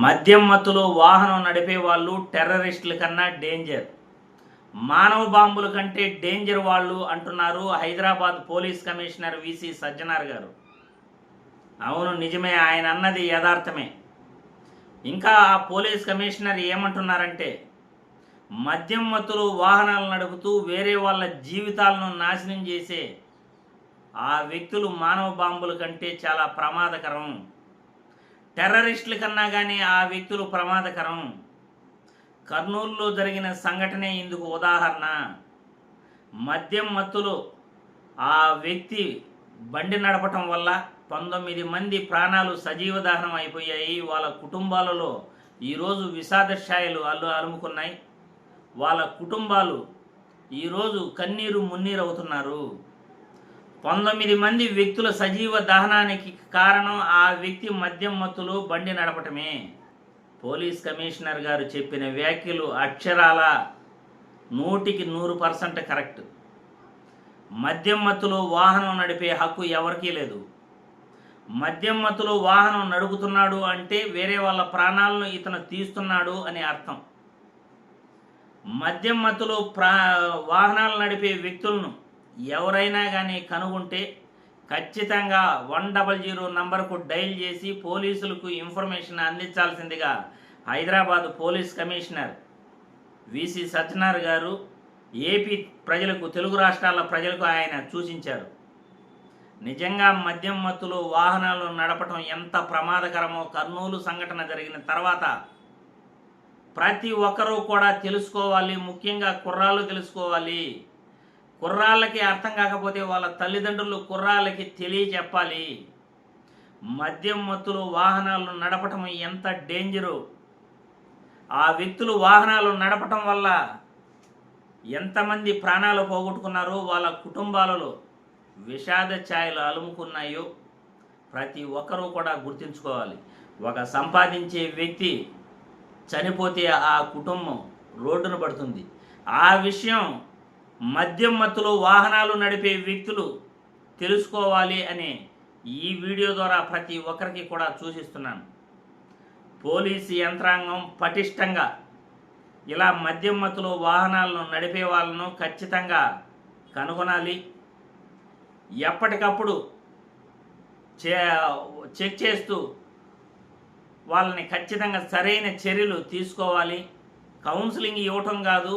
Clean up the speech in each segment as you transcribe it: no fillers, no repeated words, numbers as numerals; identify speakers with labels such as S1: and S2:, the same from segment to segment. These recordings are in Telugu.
S1: మద్యం మత్తులో వాహనం నడిపే వాళ్ళు టెర్రరిస్టుల కన్నా డేంజర్, మానవ బాంబుల కంటే డేంజర్ వాళ్ళు అంటున్నారు Hyderabad police commissioner VC Sajjanar గారు. అవును, నిజమే, ఆయన అన్నది యథార్థమే. ఇంకా ఆ పోలీస్ కమిషనర్ ఏమంటున్నారంటే, మద్యం మత్తులో వాహనాలు నడుపుతూ వేరే వాళ్ళ జీవితాలను నాశనం చేసే ఆ వ్యక్తులు మానవ బాంబుల కంటే చాలా ప్రమాదకరం, టెర్రరిస్టుల కన్నా కానీ ఆ వ్యక్తులు ప్రమాదకరం. కర్నూలులో జరిగిన సంఘటనే ఇందుకు ఉదాహరణ. మద్యం మత్తులో ఆ వ్యక్తి బండి నడపటం వల్ల 19 మంది ప్రాణాలు సజీవ దహనం అయిపోయాయి. వాళ్ళ కుటుంబాలలో ఈరోజు విషాద ఛాయలు అలుముకున్నాయి. వాళ్ళ కుటుంబాలు ఈరోజు కన్నీరు మున్నీరవుతున్నారు. 19 మంది వ్యక్తుల సజీవ దహనానికి కారణం ఆ వ్యక్తి మద్యం మత్తులో బండి నడపటమే. పోలీస్ కమిషనర్ గారు చెప్పిన వ్యాఖ్యలు అక్షరాల 100% కరెక్ట్. మద్యం మత్తులో వాహనం నడిపే హక్కు ఎవరికీ లేదు. మద్యం మత్తులో వాహనం నడుపుతున్నాడు అంటే వేరే వాళ్ళ ప్రాణాలను ఇతను తీస్తున్నాడు అని అర్థం. మద్యం మత్తులో వాహనాలు నడిపే వ్యక్తులను ఎవరైనా కానీ కనుగొంటే ఖచ్చితంగా 100 నంబర్కు డైల్ చేసి పోలీసులకు ఇన్ఫర్మేషన్ అందించాల్సిందిగా Hyderabad police commissioner VC Sajjanar గారు ఏపీ ప్రజలకు, తెలుగు రాష్ట్రాల ప్రజలకు ఆయన సూచించారు. నిజంగా మద్యం మత్తులో వాహనాలు నడపటం ఎంత ప్రమాదకరమో కర్నూలు సంఘటన జరిగిన తర్వాత ప్రతి ఒక్కరూ కూడా తెలుసుకోవాలి. ముఖ్యంగా కుర్రాళ్ళు తెలుసుకోవాలి. కుర్రాళ్ళకి అర్థం కాకపోతే వాళ్ళ తల్లిదండ్రులు కుర్రాళ్ళకి తెలియచెప్పాలి. మద్యం మత్తులో వాహనాలు నడపటం ఎంత డేంజరు, ఆ వ్యక్తులు వాహనాలు నడపటం వల్ల ఎంతమంది ప్రాణాలు పోగొట్టుకున్నారో, వాళ్ళ కుటుంబాలలో విషాద ఛాయలు అలుముకున్నాయో ప్రతి ఒక్కరూ కూడా గుర్తుంచుకోవాలి. ఒక సంపాదించే వ్యక్తి చనిపోతే ఆ కుటుంబం రోడ్డున పడుతుంది. ఆ విషయం మద్యం మత్తులో వాహనాలు నడిపే వ్యక్తులు తెలుసుకోవాలి అని ఈ వీడియో ద్వారా ప్రతి ఒక్కరికి కూడా సూచిస్తున్నాను. పోలీసు యంత్రాంగం పటిష్టంగా ఇలా మద్యం మత్తులో వాహనాలను నడిపే వాళ్ళను ఖచ్చితంగా కనుగొనాలి. ఎప్పటికప్పుడు చెక్ చేస్తూ వాళ్ళని ఖచ్చితంగా సరైన చర్యలు తీసుకోవాలి. కౌన్సిలింగ్ ఇవ్వటం కాదు,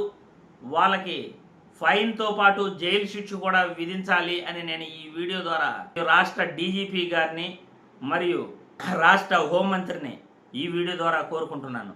S1: వాళ్ళకి ఫైన్తో పాటు జైలు శిక్ష కూడా విధించాలి అని నేను ఈ వీడియో ద్వారా రాష్ట్ర డీజీపీ గారిని మరియు రాష్ట్ర హోంమంత్రిని ఈ వీడియో ద్వారా కోరుకుంటున్నాను.